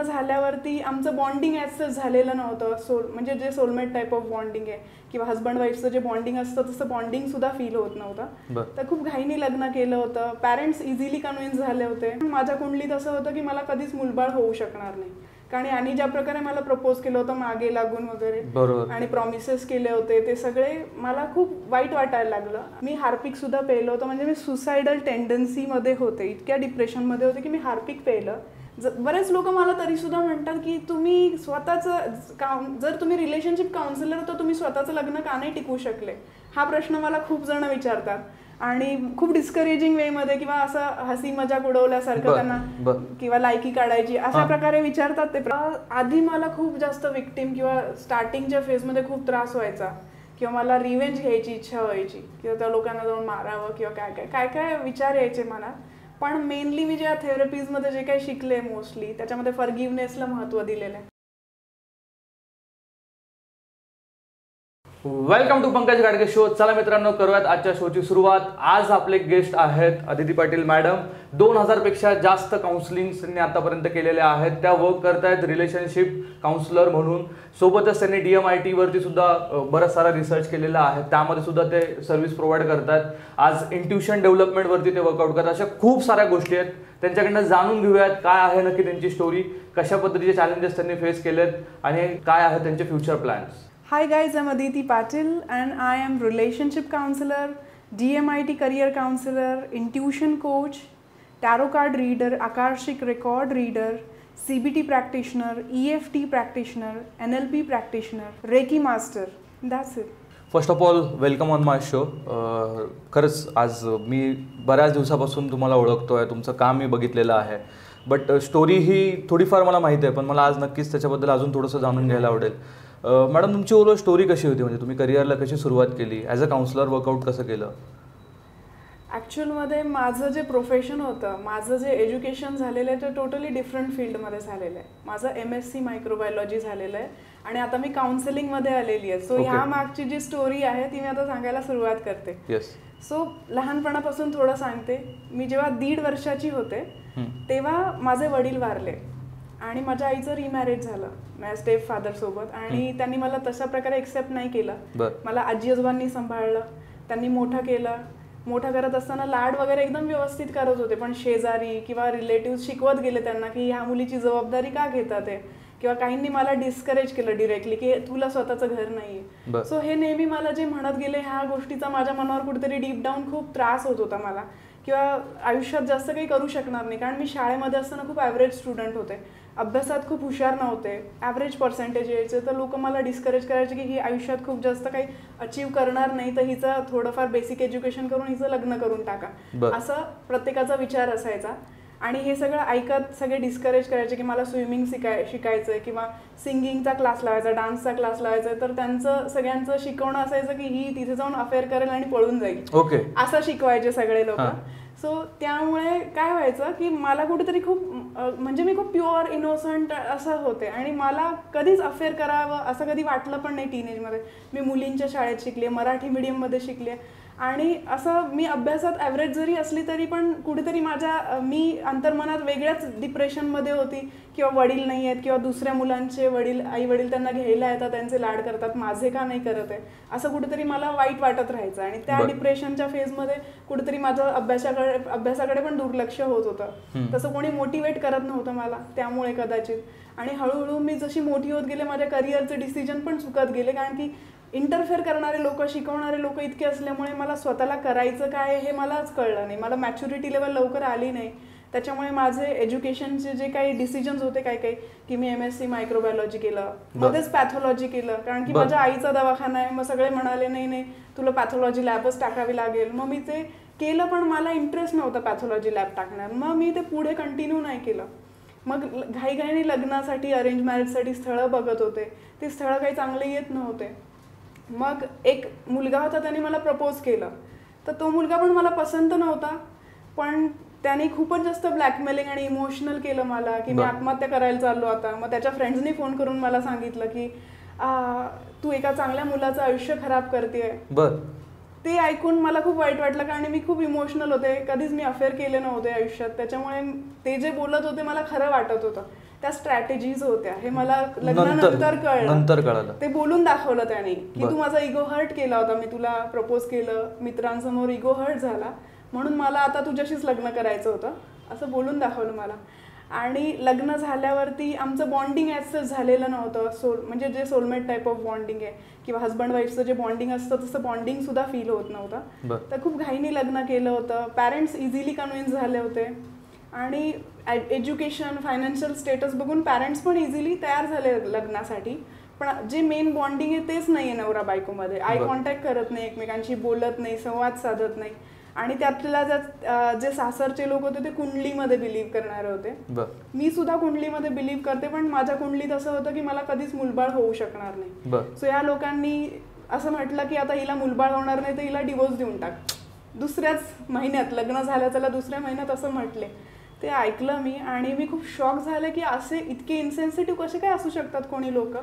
झाल्यावरती आमचं bonding as झालेलं नव्हतं. म्हणजे जे सोलमेट टाईप ऑफ बॉन्डिंग आहे किंवा हस्बंड वाईफचं जे बॉन्डिंग असतं तसं बॉन्डिंग सुद्धा फील होत नव्हतं. तर खूप घाईने लग्न केलं होतं. पॅरेंट्स इझिली कन्व्हिन्स झाले होते. माझ्या कुंडलीत असं होतं की मला कधीच मुलबाळ होऊ शकणार नाही, कारण यांनी ज्या प्रकारे मला प्रपोज केलं होतं मागे लागून वगैरे आणि प्रॉमिसेस केले होते ते सगळे मला खूप वाईट वाटायला लागलं. मी हार्पिक सुद्धा पेलं होतं. म्हणजे मी सुसायडल टेंडन्सीमध्ये होते, इतक्या डिप्रेशनमध्ये होते की मी हार्पिक पेलं. बरेच लोक मला तरी सुद्धा म्हणतात की तुम्ही स्वतःचं जर तुम्ही रिलेशनशिप काउन्सिलर तर तुम्ही स्वतःचं लग्न का नाही टिकवू शकले, हा प्रश्न मला खूप जण विचारतात. आणि खूप डिस्करेजिंग वेमध्ये किंवा असं हसी मजाक उडवल्यासारखं त्यांना किंवा लायकी काढायची अशा प्रकारे विचारतात ते. आधी मला खूप जास्त विक्टिम किंवा स्टार्टिंगच्या फेजमध्ये खूप त्रास व्हायचा किंवा मला रिव्हेंज घ्यायची इच्छा व्हायची किंवा त्या लोकांना जाऊन मारावं किंवा काय काय काय काय विचार यायचे मनात. पण मेनली मी ज्या थेरपीजमध्ये जे काही शिकले मोस्टली त्याच्यामध्ये फॉरगिव्हनेसला महत्त्व दिलेलं आहे. Welcome to Pankaj Gadge show. चला मित्रांनो, करूयात आजच्या शोची सुरुवात. आज आपले गेस्ट आहेत अदिती पाटील मॅडम. 2000 पेक्षा जास्त काउन्सिलिंग त्यांनी आतापर्यंत केलेल्या आहेत. त्या वर्क करतायत रिलेशनशिप काउन्सिलर म्हणून. सोबतच त्यांनी DMIT वरती सुद्धा बराच सारा रिसर्च केलेला आहे, त्यामध्ये सुद्धा ते सर्व्हिस प्रोव्हाइड करतात. आज इंट्युशन डेव्हलपमेंट वरती ते वर्कआउट करतात. अशा खूप साऱ्या गोष्टी आहेत, त्यांच्याकडनं जाणून घेऊयात काय आहे नक्की त्यांची स्टोरी, कशा पद्धतीचे चॅलेंजेस त्यांनी फेस केलेत आणि काय आहेत त्यांचे future plans. Hi guys, I'm Aditi Patil and I am relationship counselor, DMIT career counselor, intuition coach, tarot card reader, Akashic record reader, CBT practitioner, EFT practitioner, NLP practitioner, Reiki master. That's it. First of all welcome on my show. खरंच आज मी बऱ्याच दिवसापासून तुम्हाला ओळखतोय, तुमचं काम मी बघितलेलं आहे, but story ही थोडीफार मला माहिती आहे, पण मला आज नक्कीच त्याच्याबद्दल अजून थोडंसं जाणून घ्यायला आवडेल. मॅडम, तुमची ओव्हरऑल स्टोरी कशी होती? म्हणजे तुम्ही करिअरला कशी सुरुवात केली, ॲज अ काउन्सिलर वर्कआउट कसं केलं? ॲक्च्युअलमध्ये माझं जे प्रोफेशन होतं, माझं जे एज्युकेशन झालेलं आहे ते टोटली डिफरंट फील्डमध्ये झालेलं आहे. माझं MSc मायक्रोबायोलॉजी झालेलं आहे आणि आता मी काउन्सिलिंगमध्ये आलेली आहे. सो ह्या मागची जी स्टोरी आहे ती मी आता सांगायला सुरुवात करते. सो लहानपणापासून थोडं सांगते. मी जेव्हा 1.5 वर्षाची होते तेव्हा माझे वडील वारले आणि माझ्या आईचं रिमॅरेज झालं माझ्या स्टेप फादर सोबत आणि त्यांनी मला तशा प्रकारे एक्सेप्ट नाही केलं. मला आजी आजोबांनी सांभाळलं, त्यांनी मोठं केलं. मोठं करत असताना लाड वगैरे एकदम व्यवस्थित करत होते, पण शेजारी किंवा रिलेटिव्ह शिकवत गेले त्यांना की ह्या मुलीची जबाबदारी का घेतात आहे, किंवा काहींनी मला डिस्करेज केलं डिरेक्टली की तुला स्वतःचं घर नाहीये. सो हे नेहमी मला जे म्हणत गेले ह्या गोष्टीचा माझ्या मनावर कुठेतरी डीप डाऊन खूप त्रास होत होता मला, किंवा आयुष्यात जास्त काही करू शकणार नाही. कारण मी शाळेमध्ये असताना खूप ॲव्हरेज स्टुडंट होते, अभ्यासात खूप हुशार नव्हते, ॲव्हरेज पर्सेंटेज यायचे. तर लोक मला डिस्करेज करायचे की ही आयुष्यात खूप जास्त काही अचीव्ह करणार नाही, तर हिचं थोडंफार बेसिक एज्युकेशन करून हिचं लग्न करून टाका, असं प्रत्येकाचा विचार असायचा. आणि हे सगळं ऐकत सगळे डिस्करेज करायचे की मला स्विमिंग शिकायचं आहे किंवा सिंगिंगचा क्लास लावायचा, डान्सचा क्लास लावायचा. तर त्यांचं सगळ्यांचं शिकवणं असायचं की ही तिथे जाऊन अफेअर करेल आणि पळून जाईल, असं शिकवायचे सगळे लोक. सो त्यामुळे काय व्हायचं की मला कुठेतरी खूप म्हणजे मी खूप प्युअर इनोसंट असं होते आणि मला कधीच अफेअर करावं असं कधी वाटलं पण नाही. टीनेजमध्ये मी मुलींच्या शाळेत शिकले, मराठी मीडियममध्ये शिकले आणि असं मी अभ्यासात ॲव्हरेज जरी असली तरी पण कुठेतरी मी अंतर्मनात वेगळ्याच डिप्रेशनमध्ये होती, किंवा वडील नाही आहेत किंवा दुसऱ्या मुलांचे आई वडील त्यांना घ्यायला येतात, त्यांचे लाड करतात, माझे का नाही करत आहे, असं कुठेतरी मला वाईट वाटत राहायचं. आणि त्या डिप्रेशनच्या फेजमध्ये कुठेतरी माझं अभ्यासाकडे पण दुर्लक्ष होत होतं. तसं कोणी मोटिवेट करत नव्हतं मला, त्यामुळे कदाचित. आणि हळूहळू मी जशी मोठी होत गेले माझ्या करिअरचे डिसिजन पण चुकत गेले, कारण की इंटरफेअर करणारे लोक, शिकवणारे लोक इतके असल्यामुळे मला स्वतःला करायचं काय हे मलाच कळलं नाही. मला मॅच्युरिटी लेवल लवकर आली नाही. त्याच्यामुळे माझे एज्युकेशनचे जे काही डिसिजन्स होते काही की मी MSc मायक्रोबायोलॉजी केलं, मध्येच पॅथॉलॉजी केलं, कारण की माझ्या आईचा दवाखाना आहे. मग सगळे म्हणाले नाही तुला पॅथॉलॉजी लॅबच टाकावी लागेल. मग मी ते केलं, पण मला इंटरेस्ट नव्हता पॅथॉलॉजी लॅब टाकण्यात. मग मी ते पुढे कंटिन्यू नाही केलं. मग घाईघाईने लग्नासाठी अरेंज मॅरेजसाठी स्थळं बघत होते, ते स्थळं काही चांगले येत नव्हते. मग एक मुलगा होता, त्याने मला प्रपोज केलं. तर तो मुलगा पण मला पसंत नव्हता, पण त्याने खूपच जास्त ब्लॅकमेलिंग आणि इमोशनल केलं मला की मी आत्महत्या करायला चाललो आता. मग त्याच्या फ्रेंड्सनी फोन करून मला सांगितलं की तू एका चांगल्या मुलाचं आयुष्य खराब करतेय. ते ऐकून मला खूप वाईट वाटलं, कारण मी खूप इमोशनल होते, कधीच मी अफेअर केले नव्हते आयुष्यात. त्याच्यामुळे ते जे बोलत होते मला खरं वाटत होतं त्या स्ट्रॅटेजीज होत्या हे मला नंतर कळलं. ते बोलून दाखवलं त्याने की तू माझा इगो हर्ट केला होता, मी तुला प्रपोज केलं, मित्रांसमोर इगो हर्ट झाला, म्हणून मला आता तुझ्याशीच लग्न करायचं होतं असं बोलून दाखवलं मला. आणि लग्न झाल्यावरती आमचं बॉन्डिंग ॲज झालेलं नव्हतं. म्हणजे जे सोलमेट टाईप ऑफ बॉन्डिंग आहे किंवा हजबंड वाईफचं जे बॉन्डिंग असतं तसं बॉन्डिंग सुद्धा फील होत नव्हतं. तर खूप घाईने लग्न केलं होतं. पॅरेंट्स इझिली कन्व्हिन्स झाले होते आणि एज्युकेशन, फायनान्शियल स्टेटस बघून पॅरेंट्स पण इझिली तयार झाले लग्नासाठी. पण जे मेन बॉन्डिंग आहे तेच नाही आहे नवरा बायकोमध्ये. आय कॉन्टॅक्ट करत नाही, एकमेकांशी बोलत नाही, संवाद साधत नाही. आणि त्यातल्या जे सासरचे लोक होते ते कुंडलीमध्ये बिलीव्ह करणारे होते. मी सुद्धा कुंडलीमध्ये बिलीव्ह करते, पण माझ्या कुंडलीत असं होतं की मला कधीच मुलबाळ होऊ शकणार नाही. सो या लोकांनी असं म्हटलं की आता हिला मुलबाळ होणार नाही तर हिला डिवोर्स देऊन टाक. दुसऱ्याच महिन्यात लग्न झालं, त्याला दुसऱ्या महिन्यात असं म्हटले. ते ऐकलं मी आणि मी खूप शॉक झाले की असे इतके इन्सेन्सिटिव्ह कसे काय असू शकतात कोणी लोक.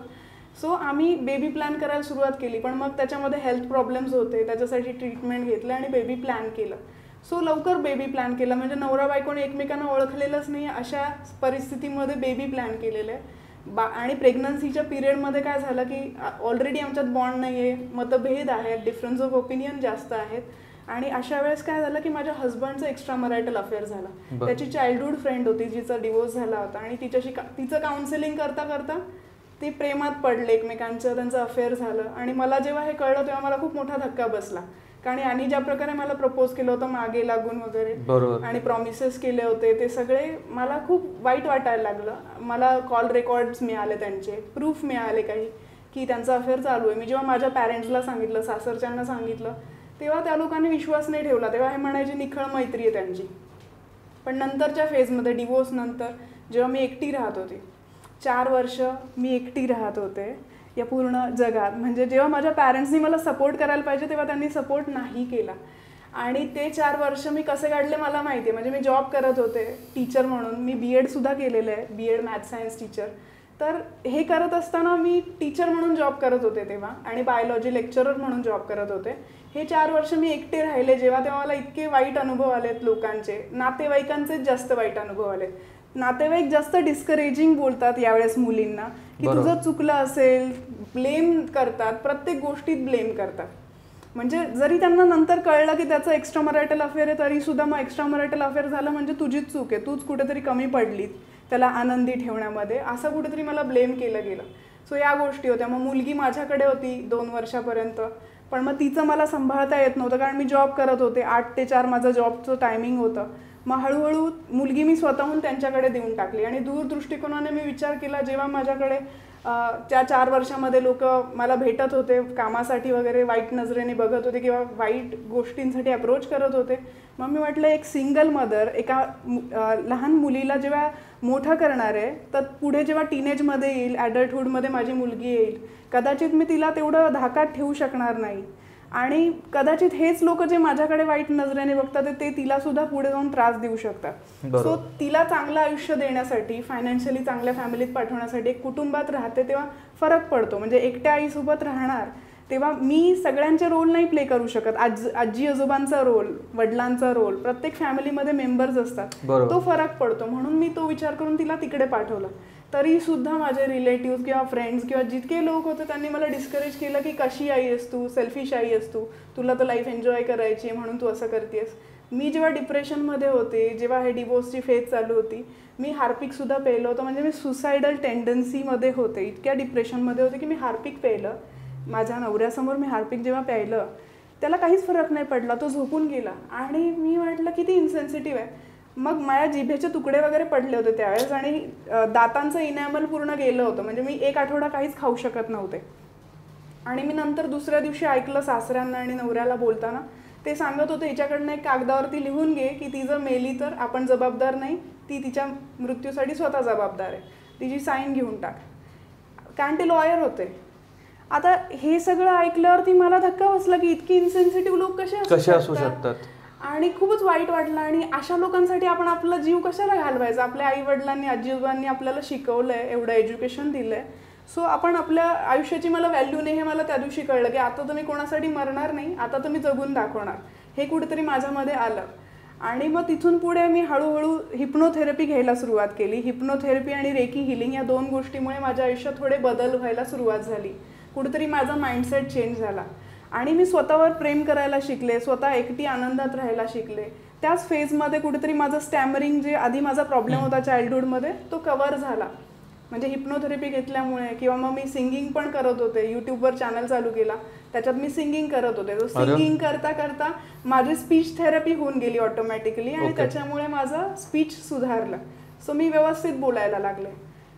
सो आम्ही बेबी प्लॅन करायला सुरुवात केली, पण मग त्याच्यामध्ये हेल्थ प्रॉब्लेम्स होते, त्याच्यासाठी ट्रीटमेंट घेतलं आणि बेबी प्लॅन केलं. सो लवकर बेबी प्लॅन केलं, म्हणजे नवरा बायकोने एकमेकांना ओळखलेलंच नाही अशा परिस्थितीमध्ये बेबी प्लॅन केलेलं आहे. आणि प्रेग्नन्सीच्या पिरियडमध्ये काय झालं की ऑलरेडी आमच्यात बॉन्ड नाही आहे, मतभेद आहेत, डिफरन्स ऑफ ओपिनियन जास्त आहेत. आणि अशा वेळेस काय झालं की माझ्या हजबंडचं एक्स्ट्रा मॅरिटल अफेअर झाला. त्याची चाइल्डहूड फ्रेंड होती जिचा डिवोर्स झाला होता आणि तिचं काउन्सिलिंग करता करता ते प्रेमात पडले एकमेकांचं, त्यांचं अफेअर झालं. आणि मला जेव्हा हे कळलं तेव्हा मला खूप मोठा धक्का बसला, कारण आणि ज्या प्रकारे मला प्रपोज केलं होतं मागे लागून वगैरे आणि प्रॉमिसेस केले होते ते सगळे मला खूप वाईट वाटायला लागलं. मला कॉल रेकॉर्ड्स मिळाले, त्यांचे प्रूफ मिळाले काही की त्यांचं अफेअर चालू आहे. मी जेव्हा माझ्या पॅरेंट्सला सांगितलं, सासरच्यांना सांगितलं, तेव्हा त्या लोकांनी विश्वास नाही ठेवला. तेव्हा हे म्हणायचे निखळ मैत्री आहे त्यांची. पण नंतरच्या फेजमध्ये, डिवोर्स नंतर, जेव्हा मी एकटी राहत होते, 4 वर्ष मी एकटी राहत होते या पूर्ण जगात. म्हणजे जेव्हा माझ्या पॅरेंट्सनी मला सपोर्ट करायला पाहिजे तेव्हा त्यांनी सपोर्ट नाही केला. आणि ते 4 वर्ष मी कसे काढले मला माहिती आहे. म्हणजे मी जॉब करत होते टीचर म्हणून, मी BEd सुद्धा केलेलं आहे, BEd मॅथ सायन्स टीचर. तर हे करत असताना मी टीचर म्हणून जॉब करत होते तेव्हा, आणि बायोलॉजी लेक्चरर म्हणून जॉब करत होते. हे 4 वर्ष मी एकटे राहिले जेव्हा, तेव्हा मला इतके वाईट अनुभव आलेत लोकांचे, नातेवाईकांचेच जास्त वाईट अनुभव आलेत. नातेवाईक जास्त डिस्करेजिंग बोलतात यावेळेस मुलींना की तुझं चुकलं असेल, ब्लेम करतात, प्रत्येक गोष्टीत ब्लेम करतात. म्हणजे जरी त्यांना नंतर कळलं की त्याचं एक्स्ट्रा मॅरिटल अफेअर आहे तरी सुद्धा मग एक्स्ट्रा मॅरिटल अफेअर झालं म्हणजे तुझीच चूक आहे, तूच कुठेतरी कमी पडलीत त्याला आनंदी ठेवण्यामध्ये, असं कुठेतरी मला ब्लेम केलं गेलं. सो या गोष्टी होत्या. मग मुलगी माझ्याकडे होती 2 वर्षापर्यंत, पण मग तिचं मला सांभाळता येत नव्हतं कारण मी जॉब करत होते. 8 ते 4 माझं जॉबचं टायमिंग होतं. मग हळूहळू मुलगी मी स्वतःहून त्यांच्याकडे देऊन टाकली. आणि दूरदृष्टिकोनाने मी विचार केला, जेव्हा माझ्याकडे त्या 4 वर्षामध्ये लोक मला भेटत होते कामासाठी वगैरे, वाईट नजरेने बघत होते किंवा वाईट गोष्टींसाठी अप्रोच करत होते, मग मी म्हटलं एक सिंगल मदर एका लहान मुलीला जेव्हा मोठं करणार आहे, तर पुढे जेव्हा टीनेजमध्ये येईल, ॲडल्टहूडमध्ये माझी मुलगी येईल, कदाचित मी तिला तेवढं धाकात ठेवू शकणार नाही. आणि कदाचित हेच लोक जे माझ्याकडे वाईट नजरेने बघतात ते तिला सुद्धा पुढे जाऊन त्रास देऊ शकतात. सो तिला चांगलं आयुष्य देण्यासाठी, फायनान्शियली चांगल्या फॅमिलीत पाठवण्यासाठी, एक कुटुंबात राहते तेव्हा फरक पडतो. म्हणजे एकट्या आईसोबत राहणार तेव्हा मी सगळ्यांचे रोल नाही प्ले करू शकत. आजी आजोबांचा रोल, वडिलांचा रोल, प्रत्येक फॅमिलीमध्ये मेंबर्स असतात, तो फरक पडतो. म्हणून मी तो विचार करून तिला तिकडे पाठवलं. तरी सुद्धा माझे रिलेटिव्ह किंवा फ्रेंड्स किंवा जितके लोक होते त्यांनी मला डिस्करेज केलं की कशी आई आहेस तू, सेल्फिश आई आहेस तू, तुला तर लाईफ एन्जॉय करायची आहे म्हणून तू असं करतेस. मी जेव्हा डिप्रेशनमध्ये होते, जेव्हा हे डिवोर्सची फेज चालू होती, मी हार्पिकसुद्धा प्यायलं होतं. म्हणजे मी सुसायडल टेंडन्सीमध्ये होते, इतक्या डिप्रेशनमध्ये होते की मी हार्पिक प्यायलं. माझ्या नवऱ्यासमोर मी हार्पिक जेव्हा प्यायलं त्याला काहीच फरक नाही पडला, तो झोपून गेला. आणि मी म्हटलं किती इन्सेन्सिटिव्ह आहे. मग माझ्या जिभेचे तुकडे वगैरे पडले होते त्यावेळेस आणि दातांचं इनॅमल पूर्ण गेलं होतं. म्हणजे मी 1 आठवडा काहीच खाऊ शकत नव्हते. आणि मी नंतर दुसऱ्या दिवशी ऐकलं सासऱ्यांना आणि नवऱ्याला बोलताना, ते सांगत होते हिच्याकडनं एक कागदावरती लिहून घे की ती जर मेली तर आपण जबाबदार नाही, ती तिच्या मृत्यूसाठी स्वतः जबाबदार आहे, तिची साईन घेऊन टाक. कारण ते लॉयर होते. आता हे सगळं ऐकल्यावरती मला धक्का बसला की इतकी इन्सेन्सिटिव्ह लोक कसे असू शकतात. आणि खूपच वाईट वाटलं. आणि अशा लोकांसाठी आपण आपला जीव कशाला घालवायचा. आपल्या आई वडिलांनी, आजी आजोबांनी आपल्याला शिकवलंय, एवढं एज्युकेशन दिलंय. सो आपण आपल्या आयुष्याची मला व्हॅल्यू नाही हे मला त्या दिवशी कळलं की आता तर मी कोणासाठी मरणार नाही, आता तर मी जगून दाखवणार, हे कुठेतरी माझ्यामध्ये आलं. आणि मग तिथून पुढे मी हळूहळू हिप्नोथेरपी घ्यायला सुरुवात केली. हिप्नोथेरपी आणि रेकी हिलिंग या 2 गोष्टीमुळे माझ्या आयुष्यात थोडे बदल व्हायला सुरुवात झाली. कुठेतरी माझा माइंडसेट चेंज झाला आणि मी स्वतःवर प्रेम करायला शिकले, स्वतः एकटी आनंदात राहायला शिकले. त्याच फेजमध्ये कुठेतरी माझं स्टॅमरिंग, जे आधी माझा प्रॉब्लेम होता चाइल्डहुडमध्ये, तो कव्हर झाला. म्हणजे हिप्नोथेरपी घेतल्यामुळे. किंवा मग मी सिंगिंग पण करत होते, यूट्यूबवर चॅनल चालू केला, त्याच्यात मी सिंगिंग करत होते. तो सिंगिंग करता करता माझी स्पीच थेरपी होऊन गेली ऑटोमॅटिकली आणि त्याच्यामुळे माझं स्पीच सुधारलं. सो मी व्यवस्थित बोलायला लागले.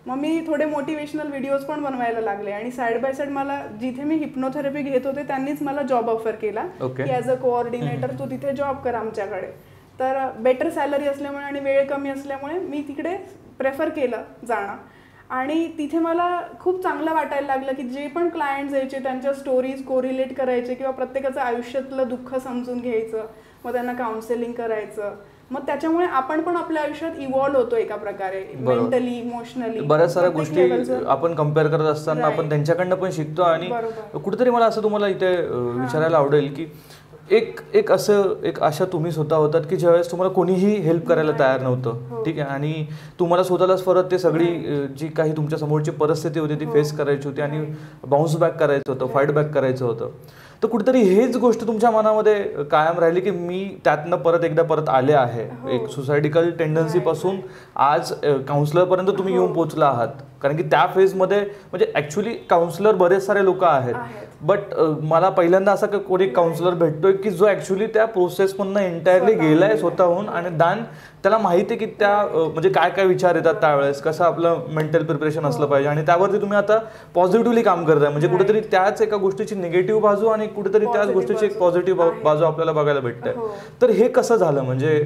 मग मी थोडे मोटिवेशनल व्हिडिओज पण बनवायला लागले आणि साईड बाय साईड मला जिथे मी हिप्नोथेरपी घेत होते त्यांनीच मला जॉब ऑफर केला की ॲज अ कोऑर्डिनेटर तू तिथे जॉब कर आमच्याकडे. तर बेटर सॅलरी असल्यामुळे आणि वेळ कमी असल्यामुळे मी तिकडे प्रेफर केलं जाणं. आणि तिथे मला खूप चांगलं वाटायला लागलं की जे पण क्लायंट्स यायचे त्यांच्या स्टोरीज कोरिलेट करायचे किंवा प्रत्येकाचं आयुष्यातलं दुःख समजून घ्यायचं, मग त्यांना काउन्सिलिंग करायचं. मग त्याच्यामुळे आपण पण आपल्या आयुष्यात इव्हॉल्व्ह होतो एका प्रकारे, मेंटली, इमोशनली. बऱ्याच साऱ्या गोष्टी आपण कम्पेअर करत असताना आपण त्यांच्याकडनं पण शिकतो. आणि कुठेतरी मला असं तुम्हाला इथे विचारायला आवडेल की एक अशा तुम्ही स्वतः होतात की ज्यावेळेस तुम्हाला कोणीही हेल्प करायला तयार नव्हतं, ठीक आहे, आणि तुम्हाला स्वतःलाच परत ते सगळी जी काही तुमच्या समोरची परिस्थिती होती ती फेस करायची होती आणि बाउन्स बॅक करायचं होतं, फाईट बॅक करायचं होतं. तर कुठेतरी हेच गोष्ट तुमच्या मनामध्ये कायम राहिली की मी त्यातनं परत आले आहे. एक सुसायडिकल टेंडन्सीपासून आज काउन्सिलरपर्यंत तुम्ही येऊन पोहोचला आहात. कारण की त्या फेजमध्ये म्हणजे ॲक्च्युली काउन्सिलर बरेच सारे लोक आहेत, बट मला पहिल्यांदा असा कोणी काउन्सिलर भेटतोय की जो ॲक्च्युली त्या प्रोसेसमधनं एंटायरली गेलाय स्वतःहून आणि त्याला माहिती आहे की त्या म्हणजे काय काय विचार येतात त्यावेळेस, कसं आपलं मेंटल प्रिपरेशन असलं पाहिजे. आणि त्यावरती तुम्ही आता पॉझिटिव्हली काम करताय. म्हणजे कुठेतरी त्याच एका गोष्टीची निगेटिव्ह बाजू आणि कुठेतरी त्याच गोष्टीची एक पॉझिटिव्ह बाजू आपल्याला बघायला भेटते. तर हे कसं झालं, म्हणजे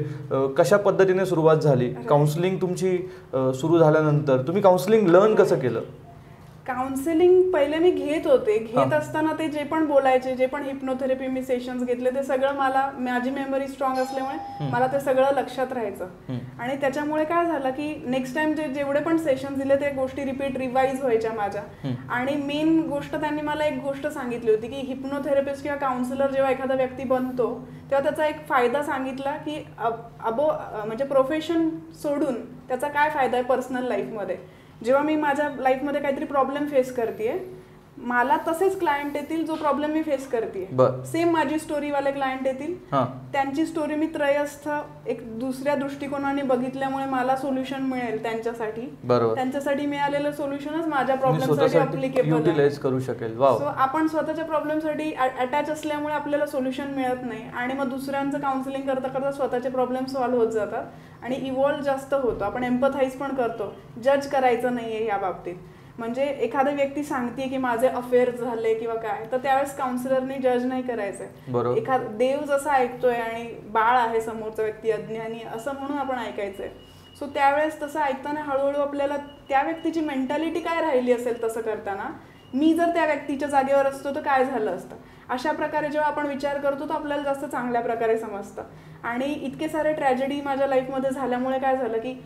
कशा पद्धतीने सुरुवात झाली काउन्सिलिंग तुमची? सुरू झाल्यानंतर तुम्ही काउन्सिलिंग लर्न कसं केलं? काउन्सिलिंग पहिले मी घेत होते. घेत असताना ते जे पण बोलायचे, जे पण हिप्नोथेरपी मी सेशन्स घेतले, ते सगळं माझी मेमरी स्ट्रॉंग असल्यामुळे मला ते सगळं लक्षात राहायचं. आणि त्याच्यामुळे काय झालं की नेक्स्ट टाइम जेवढे पण सेशन्स दिले ते गोष्टी रिवाईज व्हायच्या माझ्या. आणि मेन गोष्ट त्यांनी मला एक गोष्ट सांगितली होती की हिप्नोथेरपिस्ट किंवा काउन्सिलर जेव्हा एखादा व्यक्ती बनतो तेव्हा त्याचा एक फायदा सांगितला की म्हणजे प्रोफेशन सोडून त्याचा काय फायदा आहे पर्सनल लाईफमध्ये. जेव्हा मी माझ्या लाईफमध्ये काहीतरी प्रॉब्लेम फेस करतेय, मला तसेच क्लायंट येतील जो प्रॉब्लेम मी फेस करते. सेम माझी स्टोरीवाले क्लायंट येतील, त्यांची स्टोरी मी त्रयस्थ एक दुसऱ्या दृष्टिकोनाने बघितल्यामुळे मला सोल्युशन मिळेल त्यांच्यासाठी. त्यांच्यासाठी मिळालेलं सोल्युशनच माझ्या प्रॉब्लेमसाठी ॲप्लिकेबल करू शकेल. सो आपण स्वतःच्या प्रॉब्लेमसाठी अटॅच असल्यामुळे आपल्याला सोल्युशन मिळत नाही आणि मग दुसऱ्यांचं काउन्सिलिंग करता करता स्वतःचे प्रॉब्लेम सॉल्व्ह होत जातात आणि इव्हॉल्व जास्त होतो. आपण एम्पथाईज पण करतो. जज करायचं नाहीये या बाबतीत. म्हणजे एखादी व्यक्ती सांगते की माझे अफेअर झाले किंवा काय, तर त्यावेळेस काउन्सिलरने जज नाही करायचंय. देव जसा ऐकतोय आणि बाळ आहे समोरचा व्यक्ती अज्ञानी असं म्हणून आपण ऐकायचंय. सो त्यावेळेस तसं ऐकताना हळूहळू आपल्याला त्या व्यक्तीची मेंटॅलिटी काय राहिली असेल तसं करताना, मी जर त्या व्यक्तीच्या जागेवर असतो तर काय झालं असतं, अशा प्रकारे जेव्हा आपण विचार करतो तर आपल्याला जास्त चांगल्या प्रकारे समजतं. आणि इतके सारे ट्रॅजेडी माझ्या लाईफमध्ये झाल्यामुळे काय झालं की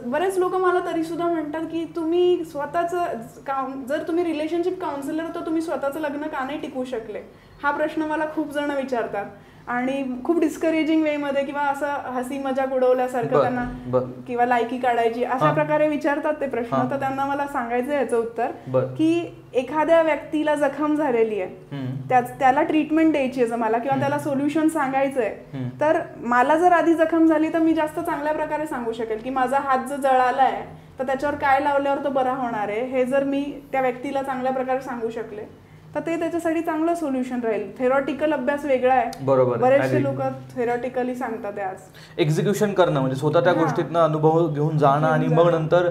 बरेच लोक मला तरी सुद्धा म्हणतात की तुम्ही स्वतःचं जर तुम्ही रिलेशनशिप काउन्सिलर तर तुम्ही स्वतःचं लग्न का नाही टिकवू शकले, हा प्रश्न मला खूप जण विचारतात. आणि खूप डिस्करेजिंग वे मध्ये किंवा असं हसी मजाक उडवल्यासारखं त्यांना किंवा लायकी काढायची अशा प्रकारे विचारतात ते प्रश्न. तर त्यांना मला सांगायचं याचं उत्तर की एखाद्या व्यक्तीला जखम झालेली आहे, त्याला ट्रीटमेंट द्यायची आहे मला किंवा त्याला सोल्युशन सांगायचंय, तर मला जर आधी जखम झाली तर मी जास्त चांगल्या प्रकारे सांगू शकेल की माझा हात जर जळालाय तर त्याच्यावर काय लावल्यावर तो बरा होणार आहे. हे जर मी त्या व्यक्तीला चांगल्या प्रकारे सांगू शकले तर ते त्याच्यासाठी चांगलं सोल्युशन राहील. थेरॉटिकल अभ्यास वेगळा आहे. बरोबर. बरेचसे लोक थेरॉटिकली सांगतात. आज एक्झिक्युशन करणं म्हणजे स्वतः त्या गोष्टीतनं अनुभव घेऊन जाणं आणि मग नंतर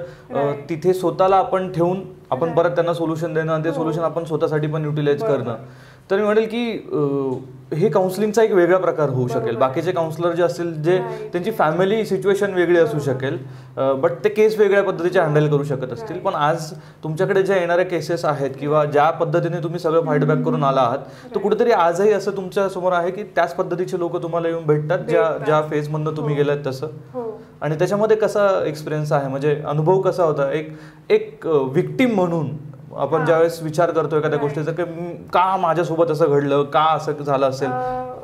तिथे स्वतःला आपण ठेवून आपण परत त्यांना सोल्युशन देणं आणि ते सोल्युशन आपण स्वतःसाठी पण युटिलाइज करणं. तर मी म्हणेल की हे काउन्सिलिंगचा एक वेगळा प्रकार होऊ शकेल. बाकीचे काउन्सिलर जे असतील जे त्यांची फॅमिली सिच्युएशन वेगळी असू शकेल, बट ते केस वेगळ्या पद्धतीचे हँडल करू शकत असतील. पण आज तुमच्याकडे ज्या येणाऱ्या केसेस आहेत किंवा ज्या पद्धतीने तुम्ही सगळं फाईडबॅक करून आला आहात, तर कुठेतरी आजही असं तुमच्या समोर आहे की त्याच पद्धतीचे लोक तुम्हाला येऊन भेटतात ज्या फेजमधनं तुम्ही गेलात तसं. आणि त्याच्यामध्ये कसा एक्सपिरियन्स आहे, म्हणजे अनुभव कसा होता एक विक्टीम म्हणून आपण ज्यावेळेस विचार करतो एखाद्या गोष्टीचा की का माझ्यासोबत असं घडलं, का असं झालं असेल?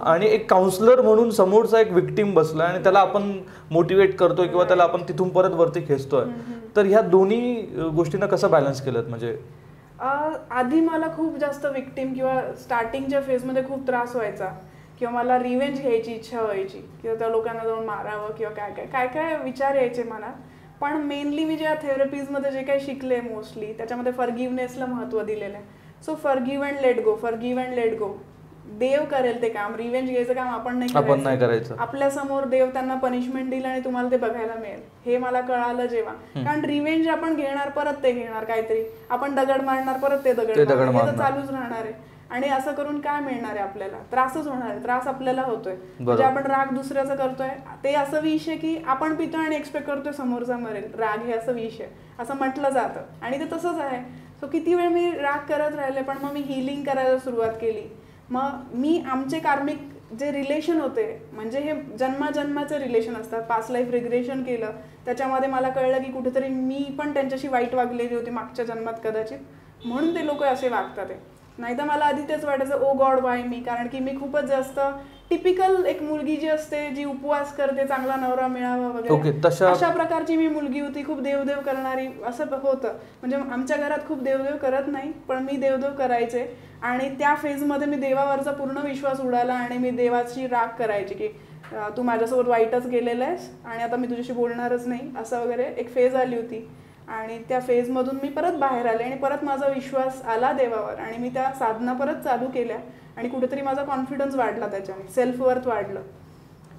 आणि एक काउन्सलर म्हणून समोरचा एक विक्टीम बसला आणि त्याला आपण मोटिवेट करतोय किंवा त्याला आपण तिथून परत वरती खेचतोय. तर ह्या दोन्ही गोष्टींना कसं बॅलन्स केलं? म्हणजे आधी मला खूप जास्त विक्टीम किंवा स्टार्टिंगच्या फेजमध्ये खूप त्रास व्हायचा किंवा मला रिव्हेंज घ्यायची इच्छा व्हायची किंवा त्या लोकांना जाऊन मारावं किंवा काय काय काय काय विचार यायचे मनात. पण मेनली मी ज्या थेरपीजमध्ये जे काही शिकले मोस्टली त्याच्यामध्ये फॉरगिव्हनेसला महत्त्व दिलेलं आहे. So forgive and let go, forgive and let go. देव करेल ते काम, रिव्हेंज घ्यायचं काम आपण नाही करायचं. आपल्या समोर देव त्यांना पनिशमेंट दिलं आणि तुम्हाला ते बघायला मिळेल हे मला कळालं जेव्हा. कारण रिव्हेंज आपण घेणार, परत ते घेणार काहीतरी, आपण दगड मारणार, परत ते दगड मारणार, चालूच राहणार आहे. आणि असं करून काय मिळणार आहे आपल्याला? त्रासच होणार आहे. त्रास आपल्याला होतोय. म्हणजे आपण राग दुसऱ्याचा करतोय, ते असं विष आहे की आपण पितोय आणि एक्सपेक्ट करतोय समोरचा मरेल. राग हे असं विष आहे असं म्हटलं जातं आणि ते तसंच आहे. सो किती वेळ मी राग करत राहिले, पण मग मी हिलिंग करायला सुरुवात केली. मग मी आमचे कार्मिक जे रिलेशन होते, म्हणजे हे जन्माजन्माचे रिलेशन असतात, पास्ट लाईफ रिग्रेशन केलं त्याच्यामध्ये मला कळलं की कुठेतरी मी पण त्यांच्याशी वाईट वागलेली होती मागच्या जन्मात कदाचित, म्हणून ते लोक असे वागतात. नाही तर मला आधी तेच वाटायचं ओ गॉड वाय मी, कारण की मी खूपच जास्त टिपिकल एक मुलगी जी असते जी उपवास करते चांगला नवरा मिळावा वगैरे, अशा प्रकारची मी मुलगी होती, खूप देवदेव करणारी असं होतं. म्हणजे आमच्या घरात खूप देवदेव करत नाही, पण मी देवदेव करायचे. आणि त्या फेजमध्ये मी देवावरचा पूर्ण विश्वास उडाला आणि मी देवाची राग करायची की तू माझ्यासोबत वाईटच गेलेलं आहेस आणि आता मी तुझ्याशी बोलणारच नाही, असं वगैरे एक फेज आली होती. आणि त्या फेजमधून मी परत बाहेर आले आणि परत माझा विश्वास आला देवावर आणि मी त्या साधना परत चालू केल्या आणि कुठेतरी माझा कॉन्फिडन्स वाढला, त्याच्याने सेल्फ वर्थ वाढलं.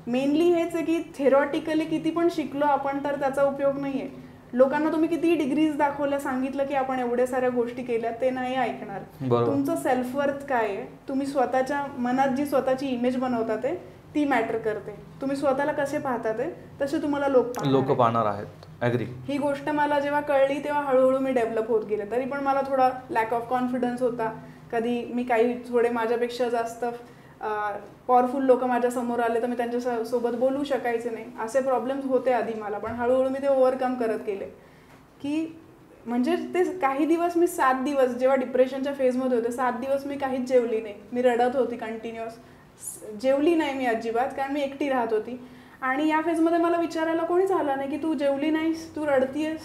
मेनली हेच आहे की थेरॉटिकली किती पण शिकलो आपण तर त्याचा उपयोग नाही आहे. लोकांना तुम्ही किती डिग्रीज दाखवल्या, सांगितलं की आपण एवढ्या साऱ्या गोष्टी केल्या, ते नाही ऐकणार. तुमचं सेल्फ वर्थ काय आहे, तुम्ही स्वतःच्या मनात जी स्वतःची इमेज बनवता ते ती मॅटर करते. तुम्ही स्वतःला कसे पाहता ते तसे तुम्हाला लोक पाहणार आहेत. ॲग्री. ही गोष्ट मला जेव्हा कळली तेव्हा हळूहळू मी डेव्हलप होत गेले. तरी पण मला थोडा लॅक ऑफ कॉन्फिडन्स होता. कधी मी काही थोडे माझ्यापेक्षा जास्त पॉवरफुल लोक माझ्या समोर आले तर मी त्यांच्या सोबत बोलू शकायचे नाही, असे प्रॉब्लेम्स होते आधी मला. पण हळूहळू मी ते ओव्हरकम करत गेले की म्हणजे ते काही दिवस मी 7 दिवस जेव्हा डिप्रेशनच्या फेजमध्ये होते 7 दिवस मी काहीच जेवली नाही. मी रडत होती कंटिन्युअस, जेवली नाही मी अजिबात, कारण मी एकटी राहत होती. आणि या फेजमध्ये मला विचारायला कोणीच आलं नाही की तू जेवली नाहीस, तू रडतीयस.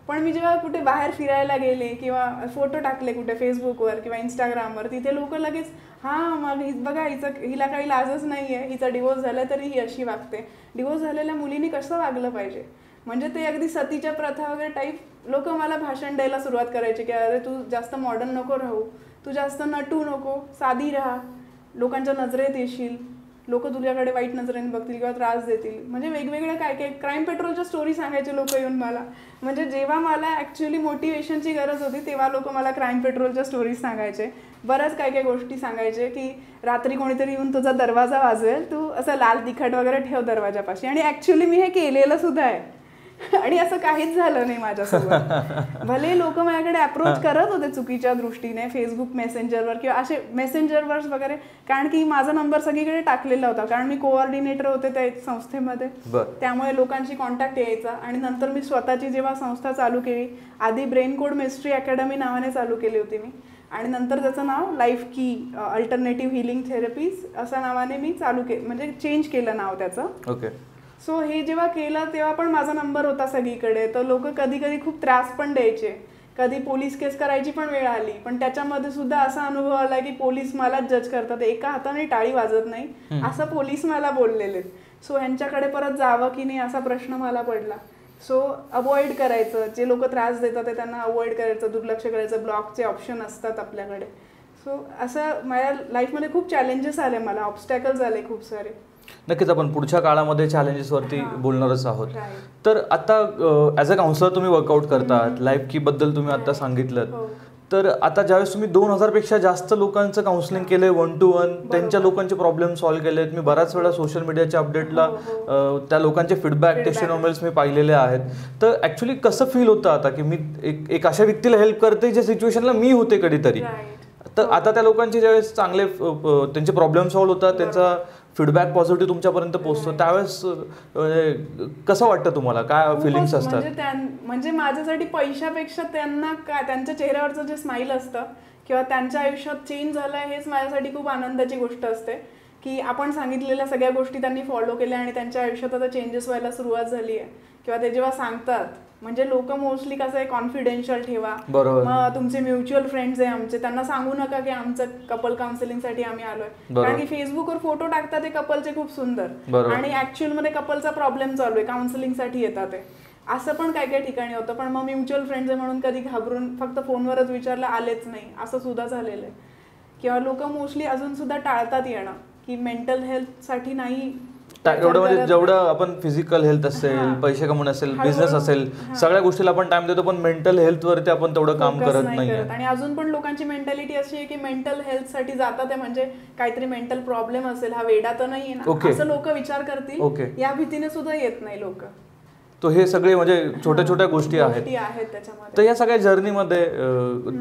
पण मी जेव्हा कुठे बाहेर फिरायला गेले किंवा फोटो टाकले कुठे फेसबुकवर किंवा इंस्टाग्रामवर, तिथे लोक लगेच हां मग बघा हिला काही लाजच नाही आहे, हिचा डिवोर्स झाला तरी ही अशी वागते, डिवोर्स झालेल्या मुलीने कसं वागलं पाहिजे. म्हणजे ते अगदी सतीच्या प्रथा वगैरे टाईप लोक मला भाषण द्यायला सुरुवात करायचे की अरे तू जास्त मॉडर्न नको राहू, तू जास्त नटू नको, साधी राहा, लोकांच्या नजरेत येशील, लोक तुझ्याकडे वाईट नजरेने बघतील किंवा त्रास देतील. म्हणजे वेगवेगळ्या काय काय क्राईम पेट्रोलच्या स्टोरी सांगायचे लोक येऊन मला. म्हणजे जेव्हा मला ॲक्च्युली मोटिवेशनची गरज होती तेव्हा लोक मला क्राईम पेट्रोलच्या स्टोरीज सांगायचे. बऱ्याच काय काय गोष्टी सांगायचे की रात्री कोणीतरी येऊन तुझा दरवाजा वाजवेल, तू असं लाल तिखट वगैरे ठेव दरवाजापाशी. आणि ॲक्च्युली मी हे केलेलं सुद्धा आहे आणि असं काहीच झालं नाही माझ्यासोबत. भले लोक माझ्याकडे अप्रोच करत होते चुकीच्या दृष्टीने फेसबुक मेसेंजरवर किंवा असे मेसेंजरवर वगैरे, कारण की माझा नंबर सगळीकडे टाकलेला होता, कारण मी कोऑर्डिनेटर होते त्या संस्थेमध्ये, त्यामुळे लोकांशी कॉन्टॅक्ट यायचा. आणि नंतर मी स्वतःची जेव्हा संस्था चालू केली, आधी ब्रेन कोड मिस्ट्री अकॅडमी नावाने चालू केली होती मी, आणि नंतर त्याचं नाव लाईफ की अल्टरनेटिव्ह हिलिंग थेरपीज अशा नावाने मी चालू म्हणजे चेंज केलं नाव त्याचं. ओके. सो हे जेव्हा केलं तेव्हा पण माझा नंबर होता सगळीकडे, तर लोक कधी कधी खूप त्रास पण द्यायचे, कधी पोलीस केस करायची पण वेळ आली. पण त्याच्यामध्ये सुद्धा असा अनुभव आला की पोलीस मलाच जज करतात, एका हाताने टाळी वाजत नाही असं पोलीस मला बोललेले. सो ह्यांच्याकडे परत जावं की नाही असा प्रश्न मला पडला. सो अवॉइड करायचं, जे लोक त्रास देतात ते त्यांना अवॉइड करायचं, दुर्लक्ष करायचं, ब्लॉकचे ऑप्शन असतात आपल्याकडे. सो असं माझ्या लाईफमध्ये खूप चॅलेंजेस आले, मला ऑब्स्टॅकल्स आले खूप सारे. नक्कीच आपण पुढच्या काळामध्ये चॅलेंजेसवरती बोलणारच आहोत. तर आता ॲज अ काउन्सलर तुम्ही वर्कआउट करतात, लाईफ की बद्दल तुम्ही आता सांगितलं, तर आता ज्यावेळेस तुम्ही 2000 पेक्षा जास्त लोकांचं काउन्सिलिंग केलंय 1 to 1, त्यांच्या लोकांचे प्रॉब्लेम सॉल्व्ह केलेत. मी बऱ्याच वेळा सोशल मीडियाच्या अपडेटला त्या लोकांचे फीडबॅक टेस्टिमोनियल्स मी पाहिलेले आहेत. तर ॲक्च्युली कसं फील होतं आता की मी एक अशा व्यक्तीला हेल्प करते ज्या सिच्युएशनला मी होते कधीतरी. तर आता त्या लोकांचे ज्यावेळेस चांगले त्यांचे प्रॉब्लेम सॉल्व्ह होतात, त्यांचा फीडबॅक पॉझिटिव्ह तुमच्यापर्यंत पोहोचतो, त्यावेळेस कसं वाटतं तुम्हाला, काय फिलिंग्स असतात? म्हणजे माझ्यासाठी पैशापेक्षा त्यांना काय, त्यांच्या चेहऱ्यावरचं जे स्माईल असतं किंवा त्यांच्या आयुष्यात चेंज झालंय हेच माझ्यासाठी खूप आनंदाची गोष्ट असते. की आपण सांगितलेल्या सगळ्या गोष्टी त्यांनी फॉलो केल्या आणि त्यांच्या आयुष्यात आता चेंजेस व्हायला सुरुवात झाली आहे किंवा ते जेव्हा सांगतात, म्हणजे लोक मोस्टली कसं आहे कॉन्फिडेन्शियल ठेवा, मग तुमचे म्युच्युअल फ्रेंड्स आहे आमचे त्यांना सांगू नका की आमचं कपल काउन्सिलिंगसाठी आम्ही आलोय, कारण की फेसबुकवर फोटो टाकतात ते कपलचे खूप सुंदर आणि ऍक्च्युअल मध्ये कपलचा प्रॉब्लेम चालू आहे, काउन्सिलिंगसाठी येतात ते, असं पण काही काही ठिकाणी होतं. पण मग म्युच्युअल फ्रेंड्स आहे म्हणून कधी घाबरून फक्त फोनवरच विचारलं आलेच नाही असं सुद्धा झालेलं आहे. किंवा लोक मोस्टली अजून सुद्धा टाळतात येणं की मेंटल हेल्थ साठी नाही, एवढं म्हणजे जेवढं आपण फिजिकल हेल्थ असेल, पैसे कमवणं असेल, बिझनेस असेल, सगळ्या गोष्टीला आपण टाइम देतो, पण मेंटल हेल्थ वरती आपण तेवढं काम करत नाही. आणि अजून पण लोकांची मेंटॅलिटी अशी आहे की मेंटल हेल्थ साठी जातात ते म्हणजे काहीतरी मेंटल प्रॉब्लेम असेल, हा वेडा तर नाहीये ना असं लोक विचार करतील, या भीतीने सुद्धा येत नाही लोक. तो हे सगळे म्हणजे छोट्या छोट्या गोष्टी आहेत त्याच्यामध्ये. तर या सगळ्या जर्नीमध्ये